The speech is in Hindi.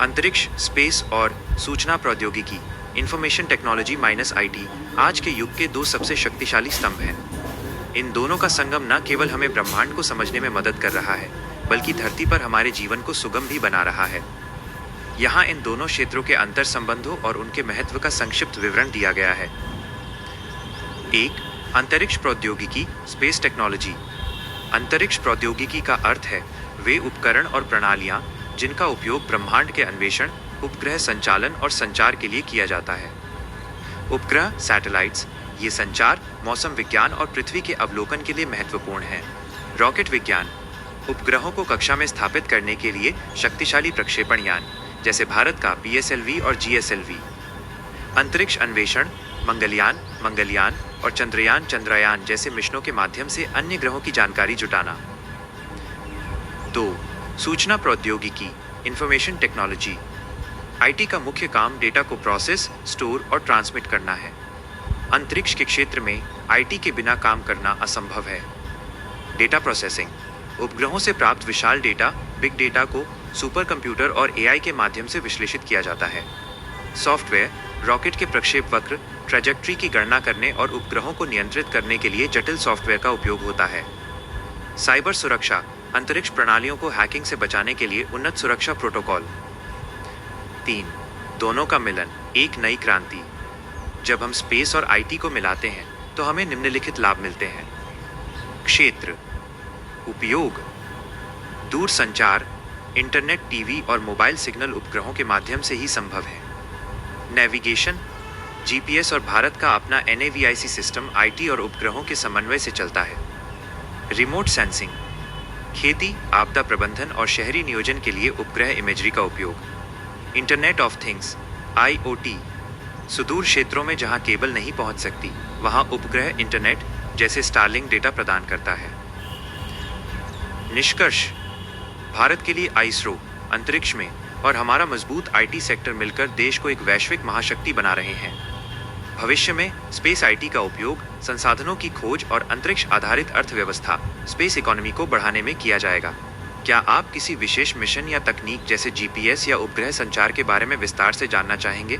अंतरिक्ष, स्पेस और सूचना प्रौद्योगिकी इंफॉर्मेशन टेक्नोलॉजी माइनस आईटी आज के युग के दो सबसे शक्तिशाली स्तंभ हैं। इन दोनों का संगम न केवल हमें ब्रह्मांड को समझने में मदद कर रहा है, बल्कि धरती पर हमारे जीवन को सुगम भी बना रहा है। यहाँ इन दोनों क्षेत्रों के अंतर संबंधों और उनके महत्व का संक्षिप्त विवरण दिया गया है। 1. अंतरिक्ष प्रौद्योगिकी, स्पेस टेक्नोलॉजी। अंतरिक्ष प्रौद्योगिकी का अर्थ है वे उपकरण और प्रणालियां जिनका उपयोग ब्रह्मांड के अन्वेषण, उपग्रह संचालन और संचार के लिए किया जाता है। उपग्रह, सैटेलाइट्स, ये संचार, मौसम विज्ञान और पृथ्वी के अवलोकन के लिए महत्वपूर्ण है। रॉकेट विज्ञान, उपग्रहों को कक्षा में स्थापित करने के लिए शक्तिशाली प्रक्षेपण यान, जैसे भारत का PSLV और GSLV। अंतरिक्ष अन्वेषण, मंगलयान और चंद्रयान जैसे मिशनों के माध्यम से अन्य ग्रहों की जानकारी जुटाना। 2. सूचना प्रौद्योगिकी, इंफॉर्मेशन टेक्नोलॉजी। IT का मुख्य काम डेटा को प्रोसेस, स्टोर और ट्रांसमिट करना है। अंतरिक्ष के क्षेत्र में IT के बिना काम करना असंभव है। डेटा प्रोसेसिंग, उपग्रहों से प्राप्त विशाल डेटा, बिग डेटा को सुपर कंप्यूटर और AI के माध्यम से विश्लेषित किया जाता है। सॉफ्टवेयर, रॉकेट के प्रक्षेप वक्र, ट्रैजेक्टरी की गणना करने और उपग्रहों को नियंत्रित करने के लिए जटिल सॉफ्टवेयर का उपयोग होता है। साइबर सुरक्षा, अंतरिक्ष प्रणालियों को हैकिंग से बचाने के लिए उन्नत सुरक्षा प्रोटोकॉल। 3. दोनों का मिलन, एक नई क्रांति। जब हम स्पेस और IT को मिलाते हैं तो हमें निम्नलिखित लाभ मिलते हैं। क्षेत्र, उपयोग, दूर संचार, इंटरनेट, टीवी और मोबाइल सिग्नल उपग्रहों के माध्यम से ही संभव है। नेविगेशन, GPS और भारत का अपना NAVIC सिस्टम IT और उपग्रहों के समन्वय से चलता है। रिमोट सेंसिंग, खेती, आपदा प्रबंधन और शहरी नियोजन के लिए उपग्रह इमेजरी का उपयोग। इंटरनेट ऑफ थिंग्स, IoT, सुदूर क्षेत्रों में जहां केबल नहीं पहुंच सकती, वहां उपग्रह इंटरनेट जैसे स्टारलिंक डेटा प्रदान करता है। निष्कर्ष, भारत के लिए ISRO अंतरिक्ष में और हमारा मजबूत IT सेक्टर मिलकर देश को एक वैश्विक महाशक्ति बना रहे हैं। भविष्य में स्पेस IT का उपयोग संसाधनों की खोज और अंतरिक्ष आधारित अर्थव्यवस्था, स्पेस इकोनॉमी को बढ़ाने में किया जाएगा। क्या आप किसी विशेष मिशन या तकनीक जैसे GPS या उपग्रह संचार के बारे में विस्तार से जानना चाहेंगे?